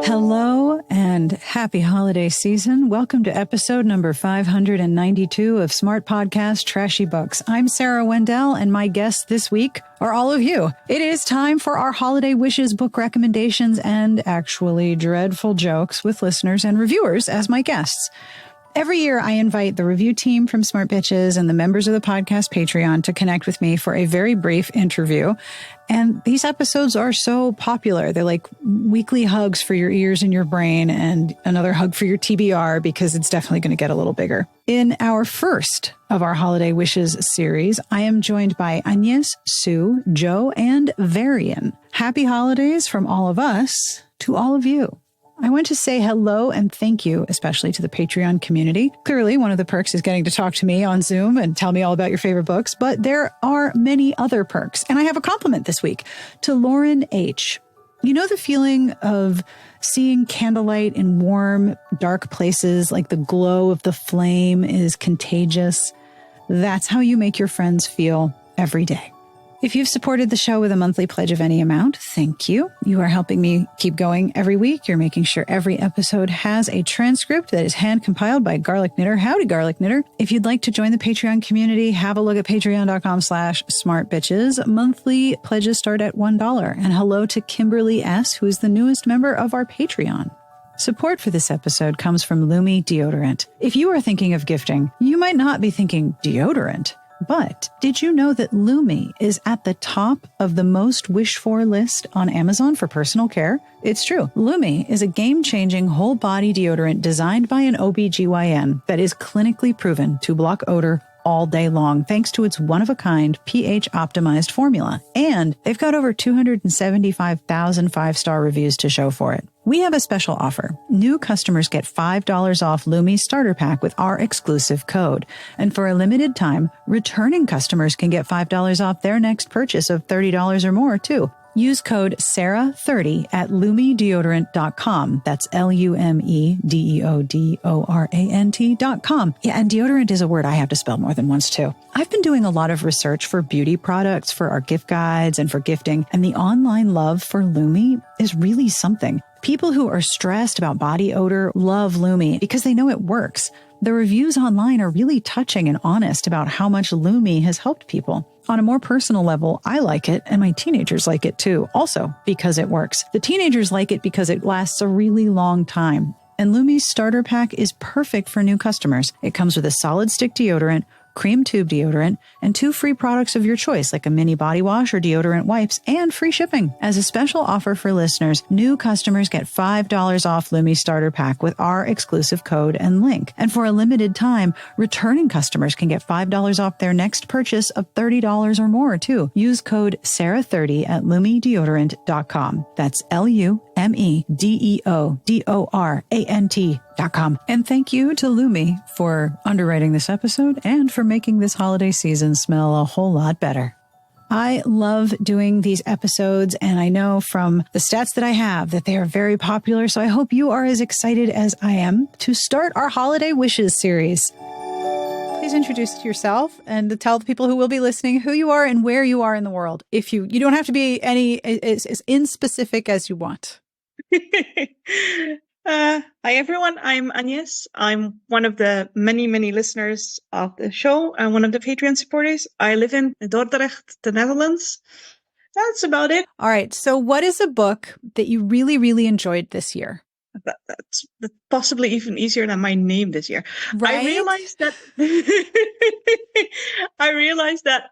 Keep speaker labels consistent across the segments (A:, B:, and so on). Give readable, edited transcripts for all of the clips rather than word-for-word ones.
A: Hello and happy holiday season. Welcome to episode number 592 of Smart Podcast Trashy Books. I'm Sarah Wendell, and my guests this week are all of you. It is time for our holiday wishes, book recommendations, and actually dreadful jokes with listeners and reviewers as my guests. Every year, I invite the review team from Smart Bitches and the members of the podcast Patreon to connect with me for a very brief interview. And these episodes are so popular. They're like weekly hugs for your ears and your brain and another hug for your TBR because it's definitely going to get a little bigger. In our first of our Holiday Wishes series, I am joined by Agnès, Sue, Joe, and Varian. Happy holidays from all of us to all of you. I want to say hello and thank you, especially to the Patreon community. Clearly, one of the perks is getting to talk to me on Zoom and tell me all about your favorite books, but there are many other perks. And I have a compliment this week to Lauren H. You know the feeling of seeing candlelight in warm, dark places, like the glow of the flame is contagious? That's how you make your friends feel every day. If you've supported the show with a monthly pledge of any amount, thank you. You are helping me keep going every week. You're making sure every episode has a transcript that is hand-compiled by Garlic Knitter. Howdy, Garlic Knitter. If you'd like to join the Patreon community, have a look at patreon.com/smartbitches. Monthly pledges start at $1. And hello to Kimberly S., who is the newest member of our Patreon. Support for this episode comes from Lumi Deodorant. If you are thinking of gifting, you might not be thinking deodorant. But did you know that Lumi is at the top of the most wished-for list on Amazon for personal care? It's true. Lumi is a game-changing whole-body deodorant designed by an OBGYN that is clinically proven to block odor all day long, thanks to its one-of-a-kind pH-optimized formula. And they've got over 275,000 five-star reviews to show for it. We have a special offer. New customers get $5 off Lumi's starter pack with our exclusive code. And for a limited time, returning customers can get $5 off their next purchase of $30 or more, too. Use code SARAH30 at lumideodorant.com. That's LUMEDEODORANT.com. Yeah, and deodorant is a word I have to spell more than once, too. I've been doing a lot of research for beauty products, for our gift guides, and for gifting, and the online love for Lumi is really something. People who are stressed about body odor love Lumi because they know it works. The reviews online are really touching and honest about how much Lumi has helped people. On a more personal level, I like it, and my teenagers like it too, also because it works. The teenagers like it because it lasts a really long time. And Lumi's starter pack is perfect for new customers. It comes with a solid stick deodorant, cream tube deodorant, and 2 free products of your choice, like a mini body wash or deodorant wipes, and free shipping. As a special offer for listeners, new customers get $5 off Lumi starter pack with our exclusive code and link. And for a limited time, returning customers can get $5 off their next purchase of $30 or more, too. Use code SARAH30 at lumideodorant.com. That's LUMEDEODORANT.com. And thank you to Lumi for underwriting this episode and for making this holiday season smell a whole lot better. I love doing these episodes, and I know from the stats that I have that they are very popular, so I hope you are as excited as I am to start our Holiday Wishes series. Please introduce yourself and tell the people who will be listening who you are and where you are in the world. If you don't have to be as inspecific as you want.
B: Hi everyone, I'm Agnès. I'm one of the many listeners of the show and one of the Patreon supporters. I live in Dordrecht, the Netherlands. That's about it.
A: All right. So what is a book that you really enjoyed this year?
B: That's possibly even easier than my name this year.
A: Right?
B: I realized that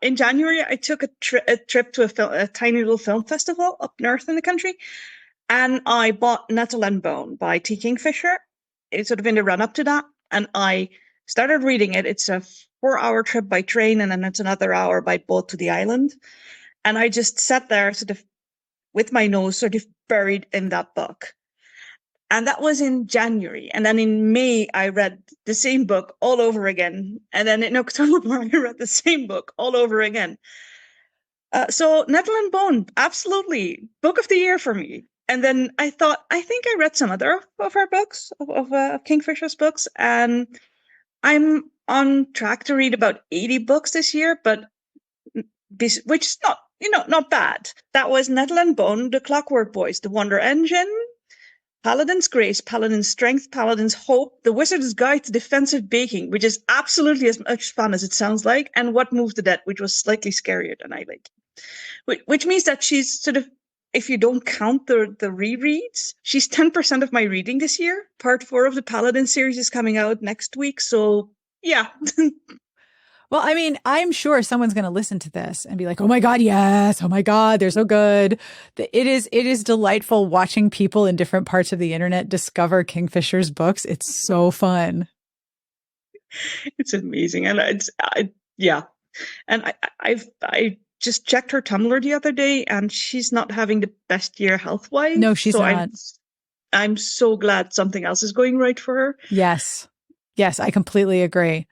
B: in January I took a trip to a tiny little film festival up north in the country. And I bought Nettle and Bone by T. Kingfisher. It's sort of in the run up to that. And I started reading it. It's a 4-hour trip by train, and then it's another hour by boat to the island. And I just sat there sort of with my nose sort of buried in that book. And that was in January. And then in May, I read the same book all over again. And then in October, I read the same book all over again. So Nettle and Bone, absolutely. Book of the year for me. And then I thought, I think I read some other of her books, of Kingfisher's books, and I'm on track to read about 80 books this year, but which is not bad. That was Nettle and Bone, The Clockwork Boys, The Wonder Engine, Paladin's Grace, Paladin's Strength, Paladin's Hope, The Wizard's Guide to Defensive Baking, which is absolutely as much fun as it sounds like, and What Moved the Dead, which was slightly scarier than I like. Which means that she's sort of, if you don't count the rereads, she's 10% of my reading this year. Part 4 of the Paladin series is coming out next week, so yeah.
A: Well, I mean, I'm sure someone's going to listen to this and be like, "Oh my God, yes! Oh my God, they're so good." It is delightful watching people in different parts of the internet discover Kingfisher's books. It's so fun.
B: It's amazing, and yeah. And I just checked her Tumblr the other day, and she's not having the best year health-wise.
A: No, she's not.
B: I'm so glad something else is going right for her.
A: Yes, I completely agree.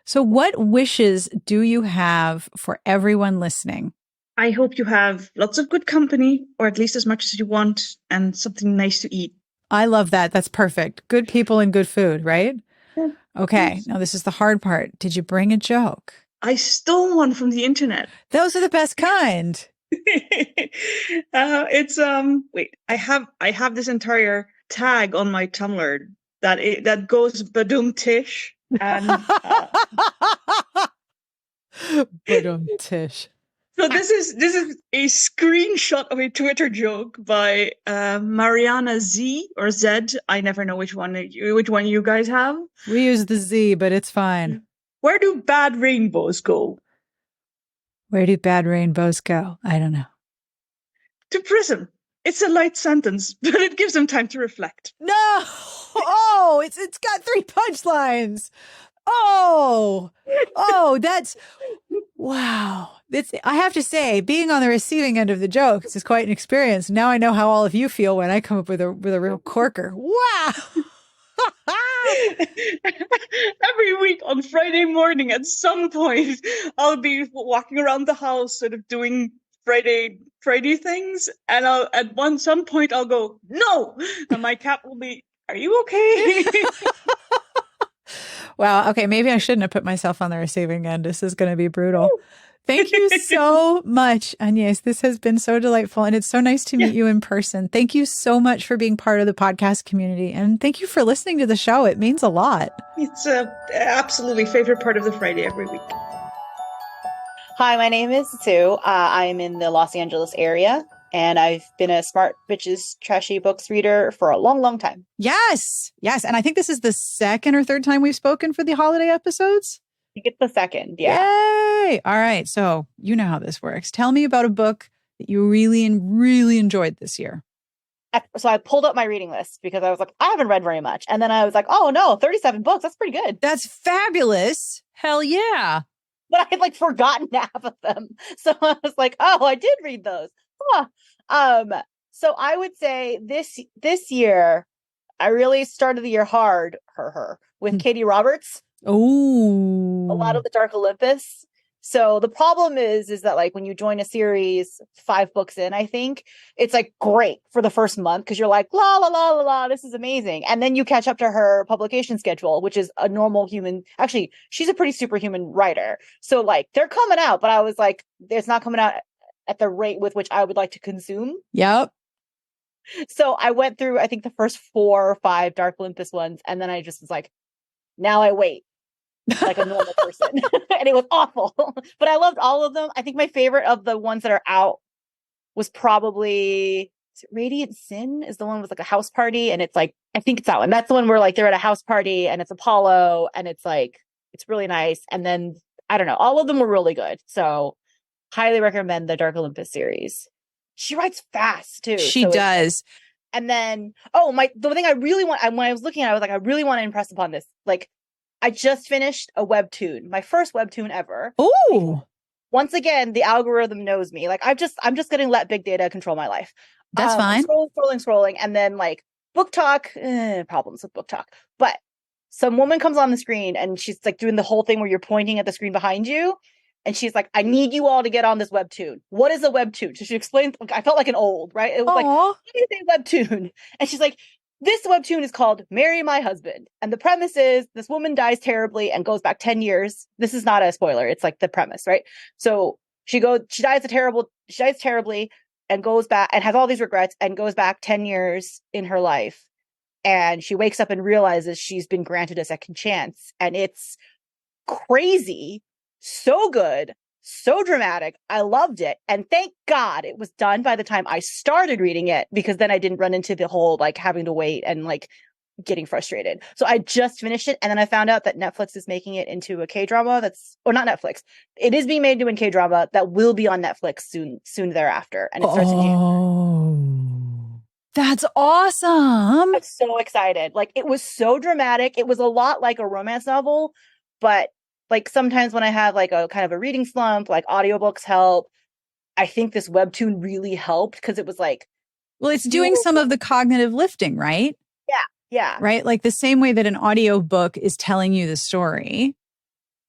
A: So what wishes do you have for everyone listening?
B: I hope you have lots of good company, or at least as much as you want, and something nice to eat.
A: I love that. That's perfect. Good people and good food, right?
B: Yeah.
A: Okay.
B: Yes.
A: Now this is the hard part. Did you bring a joke?
B: I stole one from the internet.
A: Those are the best kind.
B: It's wait, I have this entire tag on my Tumblr that goes badum tish. And
A: tish.
B: So this is a screenshot of a Twitter joke by Mariana Z or Z. I never know which one you guys have.
A: We use the Z, but it's fine.
B: Where do bad rainbows go?
A: Where do bad rainbows go? I don't know.
B: To prison. It's a light sentence, but it gives them time to reflect.
A: No! Oh, it's got 3 punchlines. Oh, that's wow. I have to say, being on the receiving end of the jokes is quite an experience. Now I know how all of you feel when I come up with a real corker. Wow.
B: Every week on Friday morning, at some point, I'll be walking around the house, sort of doing Friday things, and some point I'll go, no, and my cat will be, are you okay?
A: Wow. Okay. Maybe I shouldn't have put myself on the receiving end. This is going to be brutal. Thank you so much, Agnès. This has been so delightful, and it's so nice to meet you in person. Thank you so much for being part of the podcast community, and thank you for listening to the show. It means a lot.
B: It's a absolutely favorite part of the Friday every week.
C: Hi, my name is Sue. I'm in the Los Angeles area, and I've been a Smart Bitches Trashy Books reader for a long, long time.
A: Yes. And I think this is the second or third time we've spoken for the holiday episodes.
C: I think it's the second, yeah.
A: Yay! All right. So you know how this works. Tell me about a book that you really, really enjoyed this year.
C: So I pulled up my reading list because I was like, I haven't read very much. And then I was like, oh no, 37 books. That's pretty good.
A: That's fabulous. Hell yeah.
C: But I had like forgotten half of them. So I was like, oh, I did read those. So I would say this year, I really started the year hard, with Katie Roberts.
A: Oh,
C: a lot of the Dark Olympus. So the problem is that like when you join a series 5 books in, I think it's like great for the first month because you're like, la, la, la, la, la, this is amazing. And then you catch up to her publication schedule, which is a normal human. Actually, she's a pretty superhuman writer. So like they're coming out, but I was like, it's not coming out at the rate with which I would like to consume.
A: Yep.
C: So I went through, I think, the first 4 or 5 Dark Olympus ones. And then I just was like, now I wait. Like a normal person. And it was awful. But I loved all of them. I think my favorite of the ones that are out was probably Radiant Sin is the one with like a house party. And it's like, I think it's that one. That's the one where like they're at a house party and it's Apollo and it's like, it's really nice. And then I don't know, all of them were really good. So highly recommend the Dark Olympus series. She writes fast too.
A: She does.
C: And then, the thing I really want, when I was looking at it, I was like, I really want to impress upon this. Like, I just finished a webtoon, my first webtoon ever.
A: Oh,
C: once again, the algorithm knows me. Like I'm just going to let big data control my life.
A: That's fine.
C: Scrolling. And then like book talk, problems with book talk. But some woman comes on the screen and she's like doing the whole thing where you're pointing at the screen behind you. And she's like, I need you all to get on this webtoon. What is a webtoon? So she explained, I felt like an old, right? It was like, what is a webtoon? And she's like, this webtoon is called Marry My Husband. And the premise is this woman dies terribly and goes back 10 years. This is not a spoiler. It's like the premise, right? So she dies terribly. and goes back and has all these regrets and goes back 10 years in her life. And she wakes up and realizes she's been granted a second chance. And it's crazy, so good, so dramatic. I loved it. And thank God it was done by the time I started reading it, because then I didn't run into the whole like having to wait and like getting frustrated. So I just finished it. And then I found out that Netflix is making it into a K-drama or not Netflix. It is being made into a K-drama that will be on Netflix soon thereafter. And it starts in January.
A: Oh, that's awesome.
C: I'm so excited. Like, it was so dramatic. It was a lot like a romance novel, but like sometimes when I have like a kind of a reading slump, like audiobooks help. I think this webtoon really helped because it was like,
A: well, it's doing some of the cognitive lifting, right?
C: Yeah.
A: Right? Like the same way that an audiobook is telling you the story,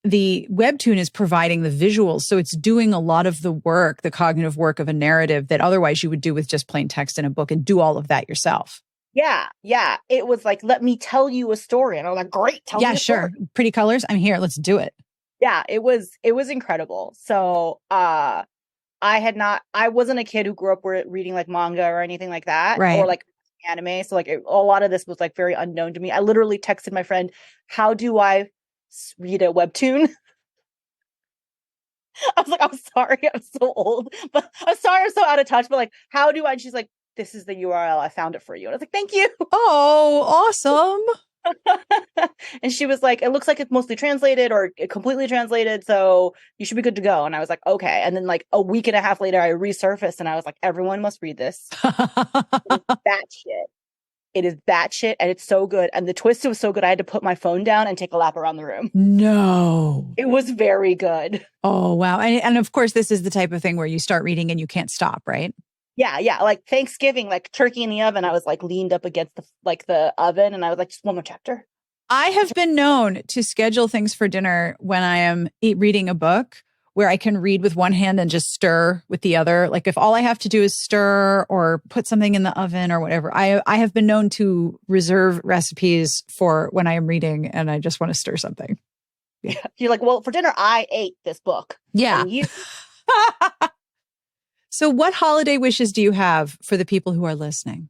A: the webtoon is providing the visuals. So it's doing a lot of the work, the cognitive work of a narrative that otherwise you would do with just plain text in a book and do all of that yourself.
C: Yeah. It was like, let me tell you a story. And I was like, great, tell me a story.
A: Sure. Pretty colors. I'm here. Let's do it.
C: Yeah, it was incredible. So I wasn't a kid who grew up reading like manga or anything like that.
A: Right.
C: Or like anime. So like a lot of this was like very unknown to me. I literally texted my friend, how do I read a webtoon? I was like, I'm sorry, I'm so old, but I'm sorry, I'm so out of touch, but like, how do I? And she's like, this is the URL. I found it for you. And I was like, thank you.
A: Oh, awesome.
C: And she was like, it looks like it's mostly translated or completely translated, so you should be good to go. And I was like, okay. And then like a week and a half later, I resurfaced and I was like, everyone must read this. It is batshit and it's so good. And the twist was so good, I had to put my phone down and take a lap around the room.
A: No.
C: It was very good.
A: Oh, wow. And of course, this is the type of thing where you start reading and you can't stop, right?
C: Yeah. Like Thanksgiving, like turkey in the oven. I was like leaned up against the oven and I was like, just one more chapter.
A: I have been known to schedule things for dinner when I am reading a book where I can read with one hand and just stir with the other. Like if all I have to do is stir or put something in the oven or whatever, I have been known to reserve recipes for when I am reading and I just want to stir something.
C: Yeah. You're like, well, for dinner, I ate this book.
A: Yeah. So what holiday wishes do you have for the people who are listening?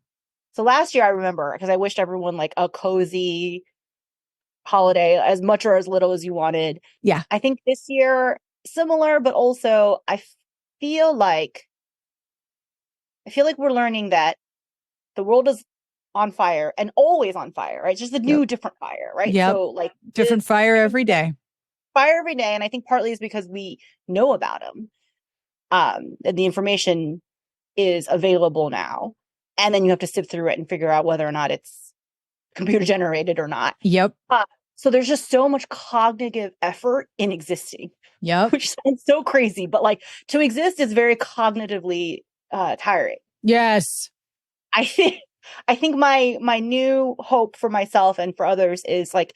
C: So last year, I remember, because I wished everyone like a cozy holiday, as much or as little as you wanted.
A: Yeah.
C: I think this year, similar, but also I feel like we're learning that the world is on fire and always on fire, right? It's just a new, different fire, right?
A: Yep.
C: So like
A: different fire every day.
C: Fire every day. And I think partly is because we know about them. And the information is available now. And then you have to sift through it and figure out whether or not it's computer generated or not.
A: Yep.
C: So there's just so much cognitive effort in existing.
A: Yep.
C: Which sounds so crazy, but like to exist is very cognitively tiring.
A: Yes.
C: I think my new hope for myself and for others is like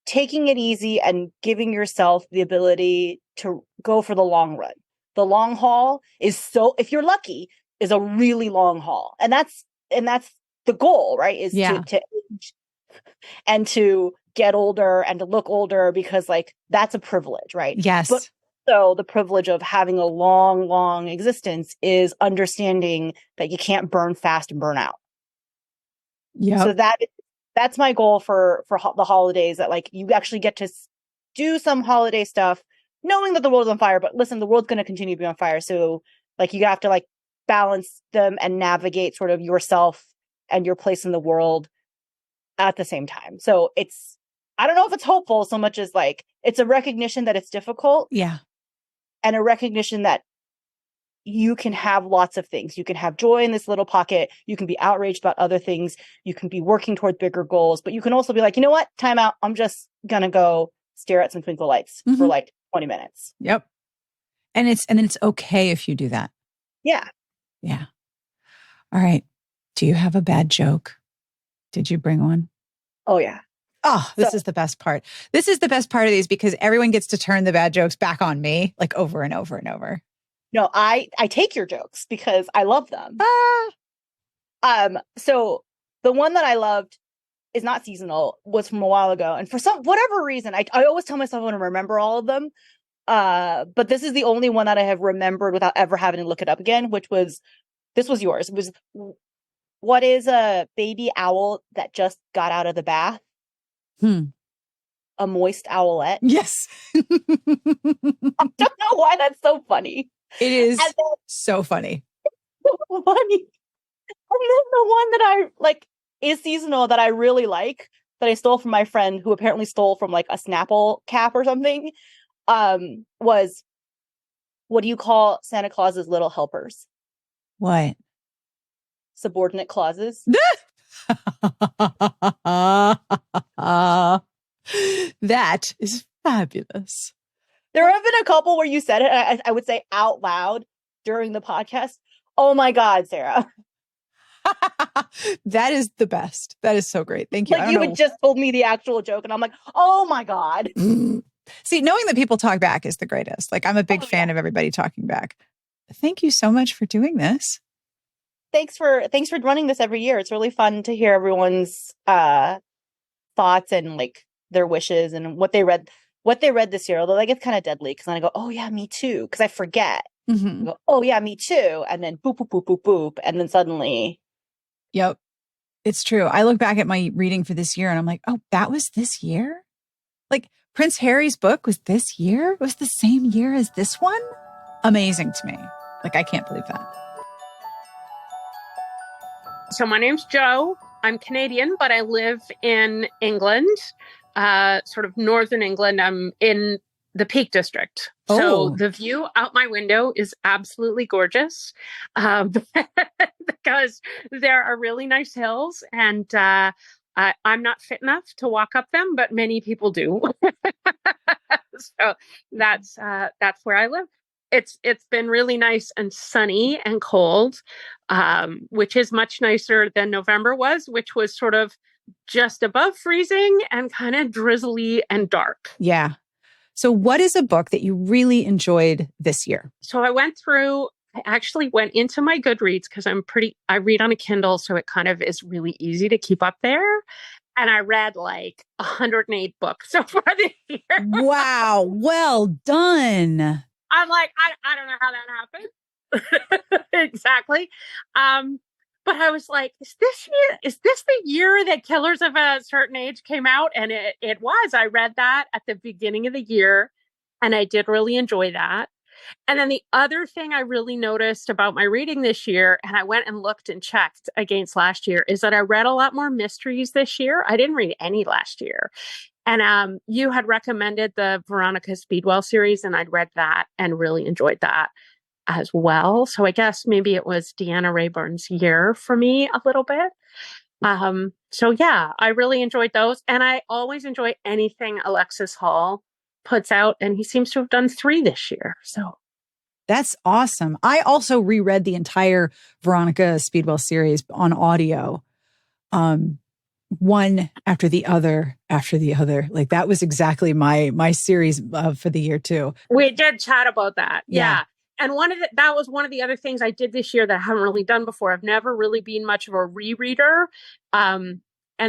C: taking it easy and giving yourself the ability to go for the long run. The long haul is if you're lucky, is a really long haul. And that's the goal, right? Is to age and to get older and to look older, because like that's a privilege, right?
A: Yes.
C: But so the privilege of having a long, long existence is understanding that you can't burn fast and burn out.
A: Yeah.
C: So that's my goal for the holidays, that like you actually get to do some holiday stuff, knowing that the world's on fire. But listen, the world's going to continue to be on fire. So like you have to like balance them and navigate sort of yourself and your place in the world at the same time. So I don't know if it's hopeful so much as like it's a recognition that it's difficult.
A: Yeah.
C: And a recognition that you can have lots of things. You can have joy in this little pocket. You can be outraged about other things. You can be working toward bigger goals, but you can also be like, you know what? Time out. I'm just going to go stare at some twinkle lights for like 20 minutes.
A: Yep. And it's okay if you do that.
C: Yeah.
A: Yeah. All right. Do you have a bad joke? Did you bring one?
C: Oh, yeah.
A: Oh, this is the best part. This is the best part of these because everyone gets to turn the bad jokes back on me like over and over and over.
C: No, I take your jokes because I love them. So the one that I loved is not seasonal, was from a while ago. And for whatever reason, I always tell myself I want to remember all of them. But this is the only one that I have remembered without ever having to look it up again, this was yours. It was, what is a baby owl that just got out of the bath? A moist owlette.
A: Yes.
C: I don't know why that's so funny.
A: It is so funny.
C: So funny. And then the one that I like is seasonal that I really like, that I stole from my friend who apparently stole from like a Snapple cap or something, was, what do you call Santa Claus's little helpers?
A: What?
C: Subordinate clauses.
A: That is fabulous.
C: There have been a couple where you said it, I would say out loud during the podcast. Oh my God, Sarah.
A: That is the best. That is so great. Thank you.
C: Like you had just told me the actual joke and I'm like, oh my God.
A: See, knowing that people talk back is the greatest. Like I'm a big fan of everybody talking back. Thank you so much for doing this.
C: Thanks for running this every year. It's really fun to hear everyone's thoughts and like their wishes and what they read this year. Although that gets kind of deadly because then I go, oh yeah, me too. Because I forget.
A: Mm-hmm.
C: I go, oh yeah, me too. And then boop, boop, boop, boop, boop. And then suddenly.
A: Yep. It's true. I look back at my reading for this year and I'm like, oh, that was this year? Like Prince Harry's book was this year? It was the same year as this one? Amazing to me. Like, I can't believe that.
D: So my name's Jo. I'm Canadian, but I live in England, sort of northern England. I'm in the Peak District.
A: Oh.
D: So the view out my window is absolutely gorgeous because there are really nice hills and I'm not fit enough to walk up them, but many people do. So that's where I live. It's been really nice and sunny and cold, which is much nicer than November was, which was sort of just above freezing and kind of drizzly and dark.
A: Yeah. So what is a book that you really enjoyed this year?
D: So I actually went into my Goodreads because I read on a Kindle, so it kind of is really easy to keep up there. And I read like 108 books so far this year.
A: Wow. Well done.
D: I'm like, I don't know how that happened. Exactly. But I was like, is this the year that Killers of a Certain Age came out? And it was. I read that at the beginning of the year, and I did really enjoy that. And then the other thing I really noticed about my reading this year, and I went and looked and checked against last year, is that I read a lot more mysteries this year. I didn't read any last year. And you had recommended the Veronica Speedwell series, and I'd read that and really enjoyed that as well. So I guess maybe it was Deanna Rayburn's year for me a little bit. So yeah, I really enjoyed those. And I always enjoy anything Alexis Hall puts out. And he seems to have done 3 this year. So
A: that's awesome. I also reread the entire Veronica Speedwell series on audio. One after the other. Like that was exactly my series for the year too.
D: We did chat about that. Yeah. And that was one of the other things I did this year that I haven't really done before. I've never really been much of a rereader. And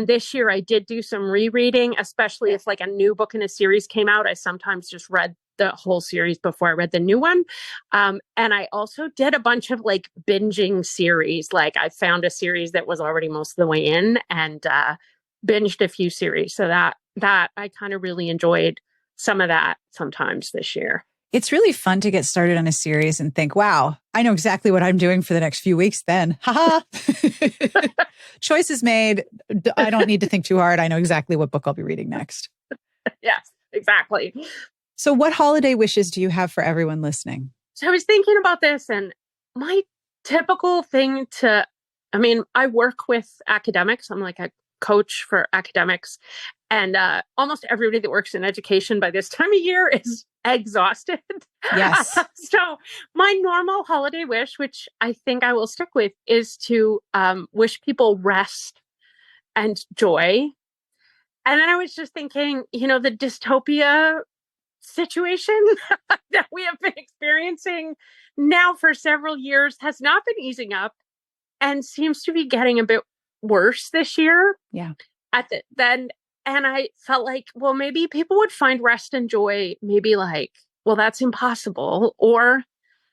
D: this year I did do some rereading, especially if like a new book in a series came out. I sometimes just read the whole series before I read the new one. And I also did a bunch of like binging series. Like I found a series that was already most of the way in and binged a few series. So that I kind of really enjoyed some of that sometimes this year.
A: It's really fun to get started on a series and think, wow, I know exactly what I'm doing for the next few weeks then. Ha ha. Choices made. I don't need to think too hard. I know exactly what book I'll be reading next.
D: Yes, exactly.
A: So what holiday wishes do you have for everyone listening?
D: So I was thinking about this, and my typical thing I work with academics. I'm like a coach for academics, and almost everybody that works in education by this time of year is exhausted.
A: Yes.
D: So my normal holiday wish, which I think I will stick with, is to wish people rest and joy. And then I was just thinking, the dystopia situation that we have been experiencing now for several years has not been easing up and seems to be getting a bit worse this year.
A: Yeah.
D: And I felt like, well, maybe people would find rest and joy maybe like well, that's impossible, or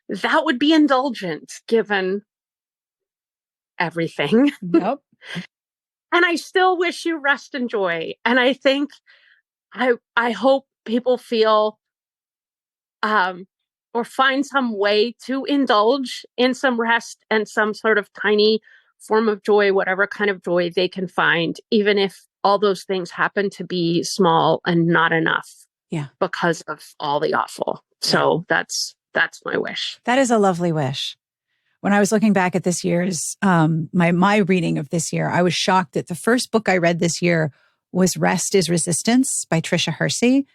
D: that would be indulgent given everything.
A: Yep.
D: And I still wish you rest and joy. And I think I hope people feel or find some way to indulge in some rest and some sort of tiny form of joy, whatever kind of joy they can find, even if all those things happen to be small and not enough.
A: Yeah.
D: Because of all the awful. So that's my wish.
A: That is a lovely wish. When I was looking back at this year's, my reading of this year, I was shocked that the first book I read this year was Rest is Resistance by Tricia Hersey.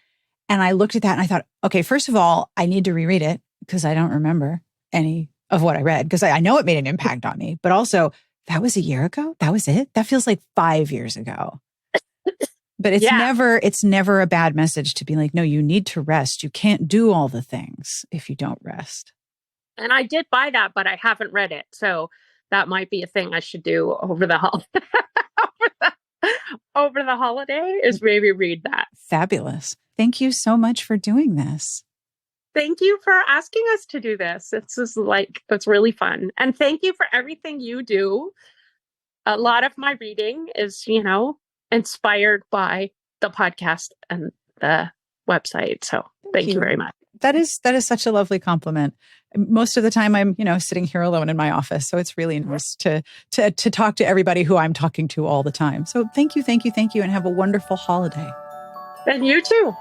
A: And I looked at that and I thought, okay, first of all, I need to reread it because I don't remember any of what I read because I know it made an impact on me. But also, that was a year ago. That was it. That feels like 5 years ago. But it's never a bad message to be like, no, you need to rest. You can't do all the things if you don't rest.
D: And I did buy that, but I haven't read it. So that might be a thing I should do over the over the holiday is maybe read that.
A: Fabulous. Thank you so much for doing this.
D: Thank you for asking us to do this. It's really fun. And thank you for everything you do. A lot of my reading is, inspired by the podcast and the website. So thank you very much.
A: That is such a lovely compliment. Most of the time I'm, sitting here alone in my office. So it's really nice to talk to everybody who I'm talking to all the time. So thank you, and have a wonderful holiday.
D: And you too.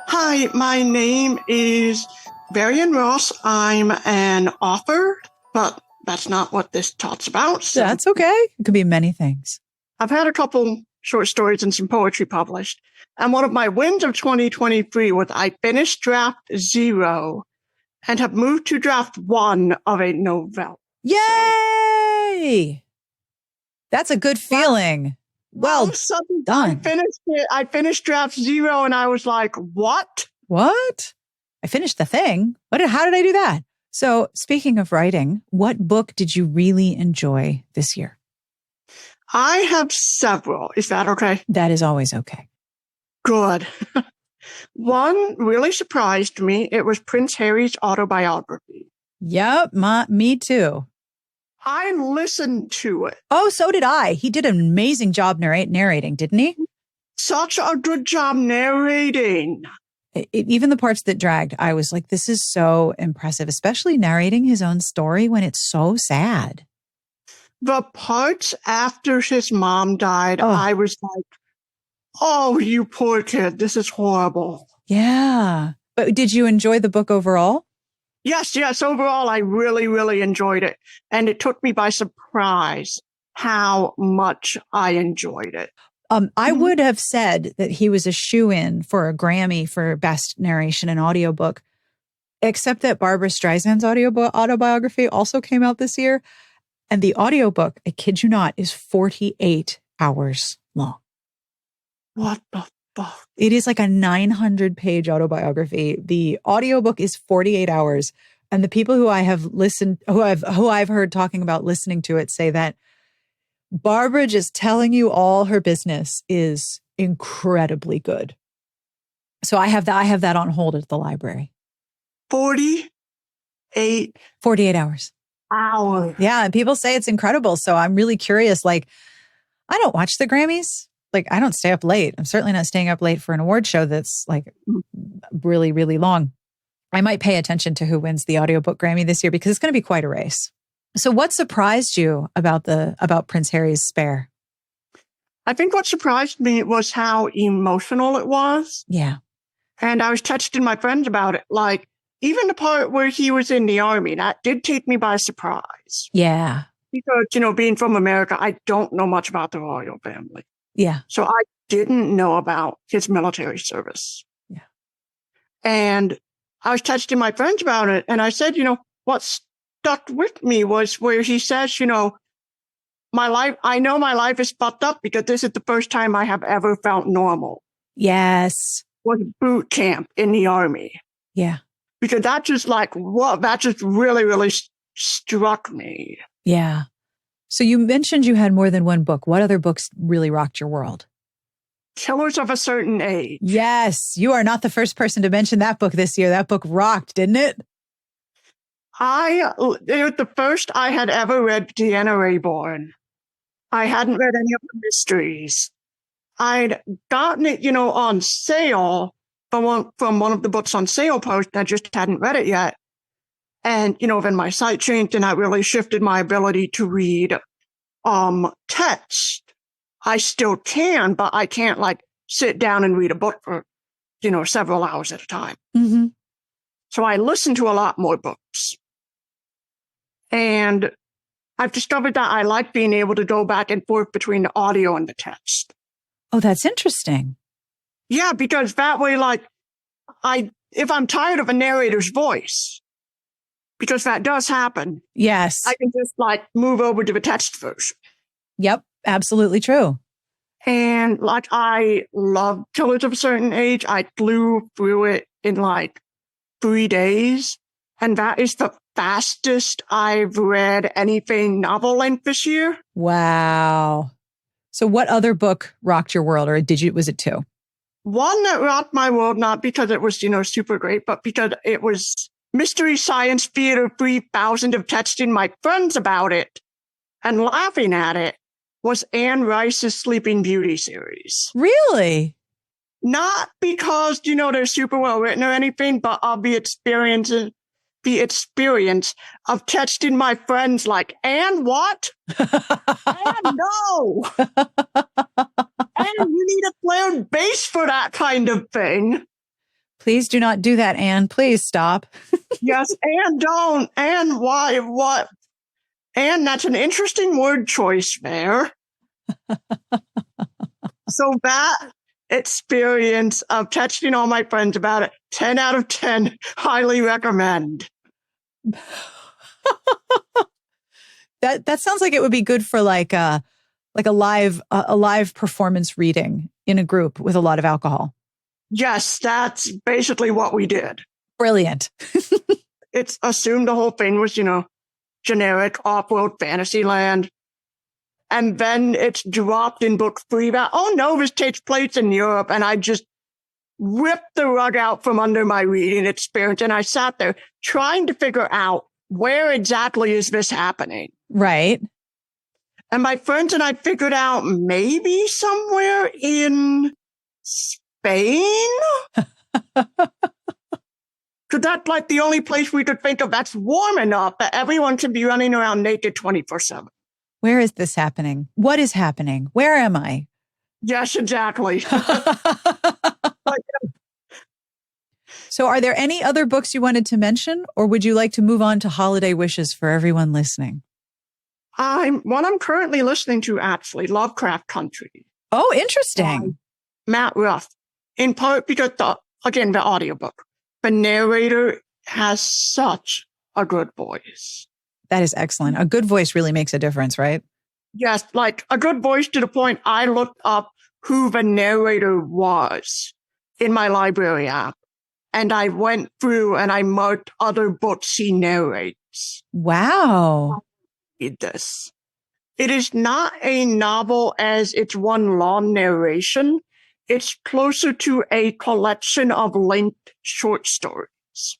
E: Hi, my name is Varian Ross. I'm an author, but that's not what this talk's about. So
A: that's okay. It could be many things.
E: I've had a couple short stories and some poetry published. And one of my wins of 2023 was I finished draft 0 and have moved to draft 1 of a novella.
A: Yay! That's a good feeling. Well done.
E: I finished draft 0 and I was like, what?
A: What? I finished the thing. How did I do that? So speaking of writing, what book did you really enjoy this year?
E: I have several. Is that okay?
A: That is always okay.
E: Good. One really surprised me. It was Prince Harry's autobiography.
A: Yep, me too.
E: I listened to it.
A: Oh, so did I. He did an amazing job narrating, didn't he?
E: Such a good job narrating.
A: Even the parts that dragged, I was like, this is so impressive, especially narrating his own story when it's so sad.
E: The parts after his mom died, I was like, oh, you poor kid. This is horrible.
A: Yeah. But did you enjoy the book overall?
E: Yes. Overall, I really, really enjoyed it. And it took me by surprise how much I enjoyed it.
A: I would have said that he was a shoo-in for a Grammy for Best Narration and Audiobook, except that Barbara Streisand's autobiography also came out this year. And the audiobook, I kid you not, is 48 hours long.
E: What the fuck?
A: It is like a 900-page autobiography. The audiobook is 48 hours. And the people who I have listened, who I've heard talking about listening to it say that Barbara just telling you all her business is incredibly good. So I have that on hold at the library.
E: 48
A: hours.
E: Hours.
A: Yeah, and people say it's incredible. So I'm really curious. Like, I don't watch the Grammys. Like, I don't stay up late. I'm certainly not staying up late for an award show that's like really, really long. I might pay attention to who wins the audiobook Grammy this year because it's going to be quite a race. So what surprised you about Prince Harry's Spare?
E: I think what surprised me was how emotional it was.
A: Yeah.
E: And I was texting my friends about it. Like, even the part where he was in the army, that did take me by surprise.
A: Yeah.
E: Because, being from America, I don't know much about the royal family.
A: Yeah.
E: So I didn't know about his military service.
A: Yeah.
E: And I was texting my friends about it. And I said, what stuck with me was where he says, I know my life is fucked up because this is the first time I have ever felt normal.
A: Yes.
E: Was boot camp in the army.
A: Yeah.
E: Because that just that just really, really struck me.
A: Yeah. So you mentioned you had more than one book. What other books really rocked your world?
E: Killers of a Certain Age.
A: Yes, you are not the first person to mention that book this year. That book rocked, didn't it?
E: It was the first I had ever read Deanna Rayborn. I hadn't read any of the mysteries. I'd gotten it, on sale from one of the books on sale post. I just hadn't read it yet. And, then my sight changed and I really shifted my ability to read text. I still can, but I can't sit down and read a book for, several hours at a time.
A: Mm-hmm.
E: So I listen to a lot more books. And I've discovered that I like being able to go back and forth between the audio and the text.
A: Oh, that's interesting.
E: Yeah, because that way, if I'm tired of a narrator's voice, because that does happen.
A: Yes.
E: I can just move over to the text version.
A: Yep, absolutely true.
E: And I love Killers of a Certain Age. I flew through it in 3 days. And that is the fastest I've read anything novel length this year.
A: Wow. So what other book rocked your world, or was it two?
E: One that rocked my world, not because it was, super great, but because it was Mystery Science Theater 3000 of texting my friends about it and laughing at it, was Anne Rice's Sleeping Beauty series.
A: Really?
E: Not because, they're super well written or anything, but of the experience of texting my friends Anne, what? Anne, no! Anne, you need a flared bass for that kind of thing.
A: Please do not do that, Anne. Please stop.
E: Yes, Anne, don't. Anne, why? What? Anne, that's an interesting word choice there. So that experience of texting all my friends about it, 10 out of 10, highly recommend.
A: That sounds like it would be good for a live performance reading in a group with a lot of alcohol.
E: Yes, that's basically what we did.
A: Brilliant.
E: It's assumed the whole thing was, generic off-world fantasy land. And then it's dropped in book 3 that, oh no, this takes place in Europe. And I just ripped the rug out from under my reading experience. And I sat there trying to figure out where exactly is this happening.
A: Right.
E: And my friends and I figured out maybe somewhere in Spain. Because that's the only place we could think of that's warm enough that everyone can be running around naked 24/7.
A: Where is this happening? What is happening? Where am I?
E: Yes, exactly.
A: So are there any other books you wanted to mention, or would you like to move on to holiday wishes for everyone listening?
E: What I'm currently listening to, actually, Lovecraft Country.
A: Oh, interesting.
E: Matt Ruff. In part because, the audiobook. The narrator has such a good voice.
A: That is excellent. A good voice really makes a difference, right?
E: Yes, a good voice to the point I looked up who the narrator was in my library app. And I went through and I marked other books he narrates.
A: Wow.
E: Read this. It is not a novel as it's one long narration. It's closer to a collection of linked short stories.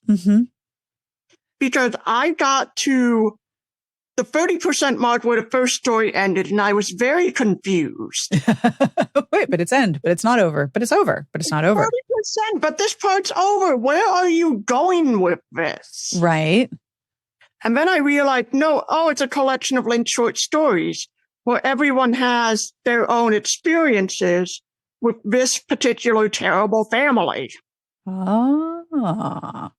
A: Mm-hmm.
E: Because I got to the 30% mark where the first story ended, and I was very confused.
A: Wait, but it's not over. But it's over. But it's not over.
E: 30%, but this part's over. Where are you going with this?
A: Right.
E: And then I realized, it's a collection of linked short stories where everyone has their own experiences with this particular terrible family.
A: Ah.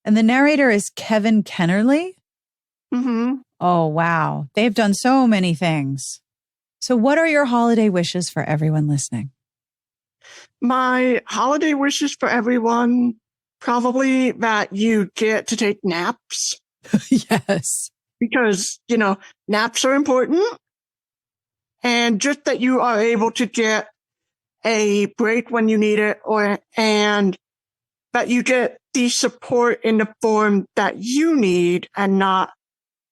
A: And the narrator is Kevin Kennerly?
E: Mm-hmm.
A: Oh, wow. They've done so many things. So what are your holiday wishes for everyone listening?
E: My holiday wishes for everyone, probably that you get to take naps.
A: Yes.
E: Because, naps are important. And just that you are able to get a break when you need it, and that you get the support in the form that you need and not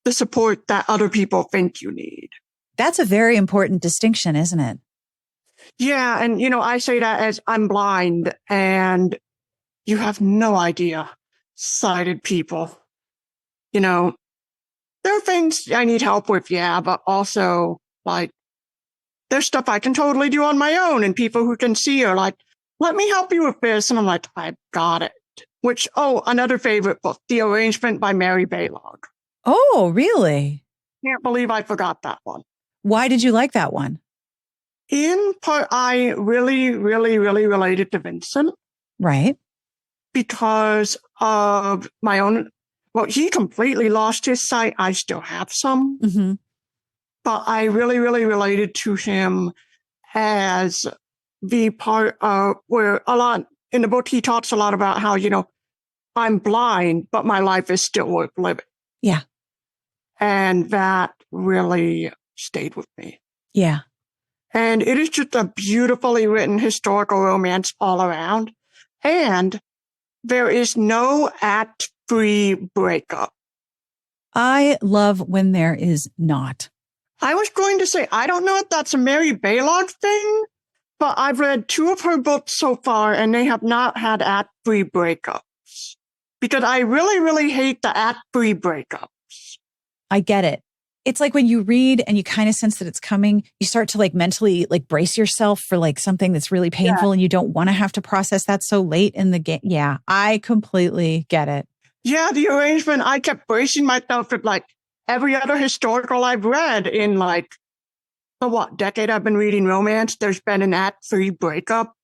E: the support that other people think you need.
A: That's a very important distinction, isn't it?
E: Yeah. And, I say that as I'm blind, and you have no idea, sighted people. There are things I need help with, yeah, but also, like, there's stuff I can totally do on my own, and people who can see are like, let me help you with this. And I'm like, I've got it. Which, another favorite book, The Arrangement by Mary Baylog.
A: Oh, really?
E: Can't believe I forgot that one.
A: Why did you like that one?
E: In part, I really, really, really related to Vincent.
A: Right.
E: Because of my own, he completely lost his sight. I still have some.
A: Mm-hmm.
E: But I really, really related to him as the part where a lot in the book, he talks a lot about how, I'm blind, but my life is still worth living.
A: Yeah.
E: And that really stayed with me.
A: Yeah.
E: And it is just a beautifully written historical romance all around. And there is no act-free breakup.
A: I love when there is not.
E: I was going to say, I don't know if that's a Mary Baylog thing, but I've read 2 of her books so far, and they have not had act-free breakups. Because I really, really hate the act-free breakups.
A: I get it. It's like when you read and you kind of sense that it's coming, you start to mentally brace yourself for something that's really painful, and you don't want to have to process that so late in the game. Yeah, I completely get it.
E: Yeah, The Arrangement, I kept bracing myself for every other historical I've read in the decade I've been reading romance, there's been an act-free breakup.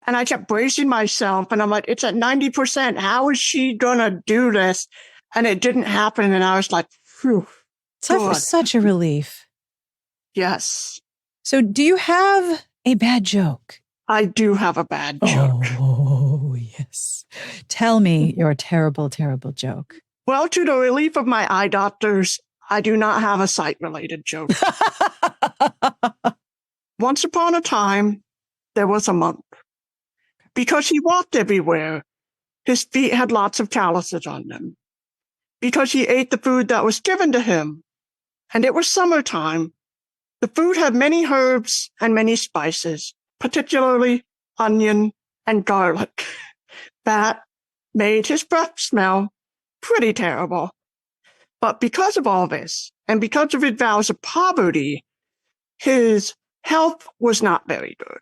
E: And I kept bracing myself, and I'm like, it's at 90%. How is she going to do this? And it didn't happen. And I was like, phew.
A: Such a relief.
E: Yes.
A: So do you have a bad joke?
E: I do have a bad joke.
A: Oh, yes. Tell me your terrible, terrible joke.
E: Well, to the relief of my eye doctors, I do not have a sight-related joke. Once upon a time, there was a monk. Because he walked everywhere, his feet had lots of calluses on them. Because he ate the food that was given to him, and it was summertime, the food had many herbs and many spices, particularly onion and garlic. That made his breath smell pretty terrible. But because of all this, and because of his vows of poverty, his health was not very good.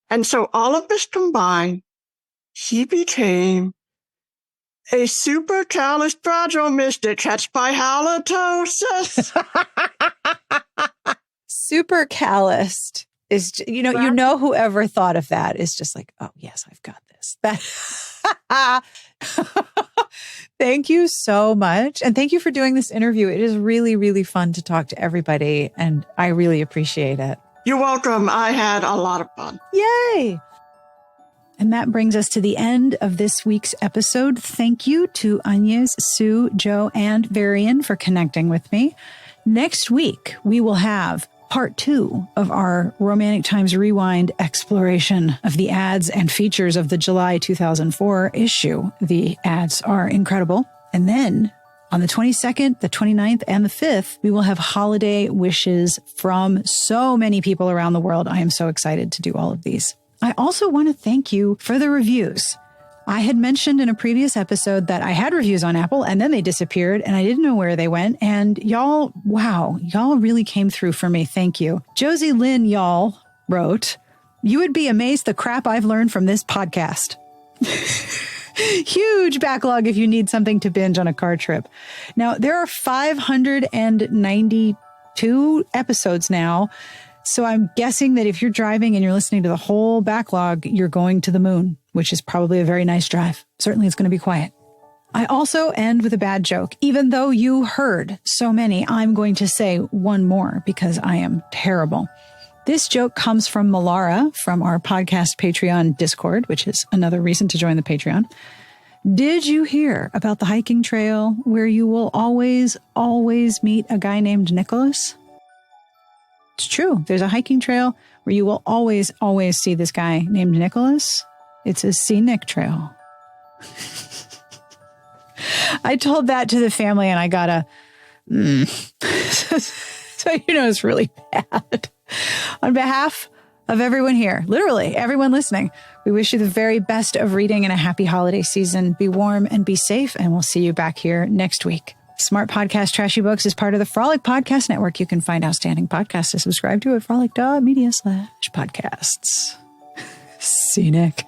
E: And so all of this combined, he became a supercalifragilisticexpialitosis by halitosis.
A: Supercalist is, you know, whoever thought of that is just like, oh, yes, I've got this. That. Thank you so much. And thank you for doing this interview. It is really, really fun to talk to everybody, and I really appreciate it.
E: You're welcome. I had a lot of fun.
A: Yay! And that brings us to the end of this week's episode. Thank you to Agnès, Sue, Joe, and Varian for connecting with me. Next week, we will have part 2 of our Romantic Times Rewind exploration of the ads and features of the July 2004 issue. The ads are incredible. And then on the 22nd, the 29th, and the 5th, we will have holiday wishes from so many people around the world. I am so excited to do all of these. I also want to thank you for the reviews. I had mentioned in a previous episode that I had reviews on Apple and then they disappeared and I didn't know where they went. And y'all, wow, y'all really came through for me. Thank you. Josie Lynn, y'all, wrote, "You would be amazed the crap I've learned from this podcast." Huge backlog if you need something to binge on a car trip. Now, there are 592 episodes now. So I'm guessing that if you're driving and you're listening to the whole backlog, you're going to the moon, which is probably a very nice drive. Certainly it's going to be quiet. I also end with a bad joke. Even though you heard so many, I'm going to say one more because I am terrible. This joke comes from Malara from our podcast Patreon Discord, which is another reason to join the Patreon. Did you hear about the hiking trail where you will always, always meet a guy named Nicholas? It's true. There's a hiking trail where you will always, always see this guy named Nicholas. It's a See Nick trail. I told that to the family and I got a, so it's really bad. On behalf of everyone here, literally everyone listening, we wish you the very best of reading and a happy holiday season. Be warm and be safe, and we'll see you back here next week. Smart Podcast Trashy Books is part of the Frolic Podcast Network. You can find outstanding podcasts to subscribe to at frolic.media/podcasts. See you, Nick.